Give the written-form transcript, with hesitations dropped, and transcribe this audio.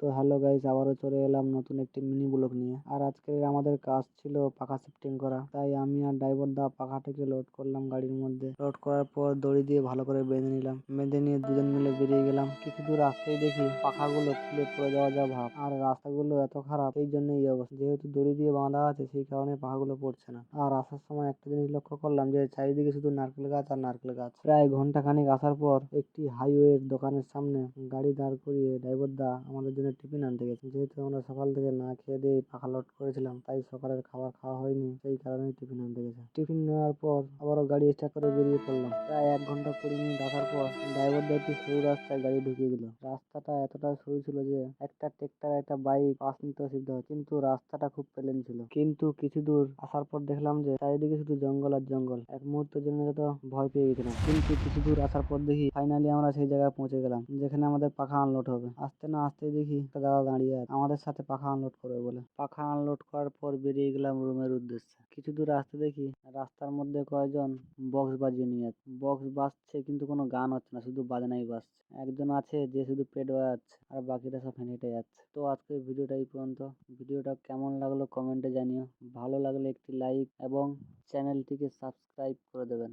তো hello guys, আবারও চলে এলাম নতুন একটি মিনি ব্লগ নিয়ে। আর আজকে আমাদের কাজ ছিল পাখা শিফটিং করা, তাই আমি আর ড্রাইভার দা পাখাটাকে লোড করলাম গাড়ির মধ্যে। লোড করার পর দড়ি দিয়ে ভালো করে বেঁধে নিলাম। বেঁধে নিয়ে দুজন মিলে বেরিয়ে গেলাম। কিছু দূর আসতেই দেখি পাখাগুলো খুলে পড়ে যাওয়া যা ভাব। আর রাস্তাগুলো এত খারাপ, এই জন্য এই অবস্থা। যেহেতু দড়ি দিয়ে বাঁধা আছে, সেই কারণে পাখাগুলো পড়ছে না। আর আসার সময় একটা জিনিস লক্ষ্য করলাম যে চারিদিকে শুধু নারকেল গাছ আর নারকেল গাছ। প্রায় ঘন্টা খানিক আসার পর একটি হাইওয়ের দোকানের সামনে গাড়ি দাঁড় করিয়ে ড্রাইভার দা আমাদের জন্য টিফিন আনতে গেছে। যেহেতু আমরা সকাল থেকে না খেয়ে দিয়ে পাখা লোড করেছিলাম, তাই সকালের খাবার খাওয়া হয়নি, সেই কারণেই টিফিন আনতে গেছে। টিফিন নেওয়ার পর আবারও গাড়ি স্টার্ট করে বেরিয়ে পড়লাম। প্রায় 1 ঘন্টা 20 মিনিট আসার পর ড্রাইভার দা একটি সরু রাস্তায় গাড়ি ঢুকিয়ে দিল। রাস্তাটা এতটা সরু ছিল যে একটা ট্রেক্টর একটা বাইক পাস নিতে অসুবিধা হয়, কিন্তু রাস্তাটা খুব প্লেন ছিল। কিন্তু কিছু দূর আসার পর দেখলাম যে চারিদিকে শুধু জঙ্গল আর জঙ্গল। এক মুহূর্তের জন্য তো ভয় পেয়ে গেছিলাম। কিন্তু কিছু দূর আসার পর দেখি ফাইনালি আমরা সেই জায়গায় পৌঁছে গেলাম যেখানে আমাদের পাখা আনলোড হবে। আসতে না আসতেই দেখি একটা দাদা দাঁড়িয়ে আছে আমাদের সাথে পাখা আনলোড করবে বলে। পাখা আনলোড করার পর বেরিয়ে গেলাম রুমের উদ্দেশ্যে। কিছু দূর আসতে দেখি রাস্তার মধ্যে কয়েকজন বক্স বাজিয়ে নিয়ে যাচ্ছে। বক্স বাজছে কিন্তু কোনো গান হচ্ছে না, শুধু বাজনাই বাজছে। একজন আছে যে শুধু পেট বাজাচ্ছে, আর বাকিটা সব হেঁটে যাচ্ছে। তো আজকের ভিডিওটা এই পর্যন্ত। ভিডিওটা কেমন লাগলো কমেন্টে জানিও। ভালো লাগলে একটি লাইক এবং চ্যানেলটিকে সাবস্ক্রাইব করে দেবেন।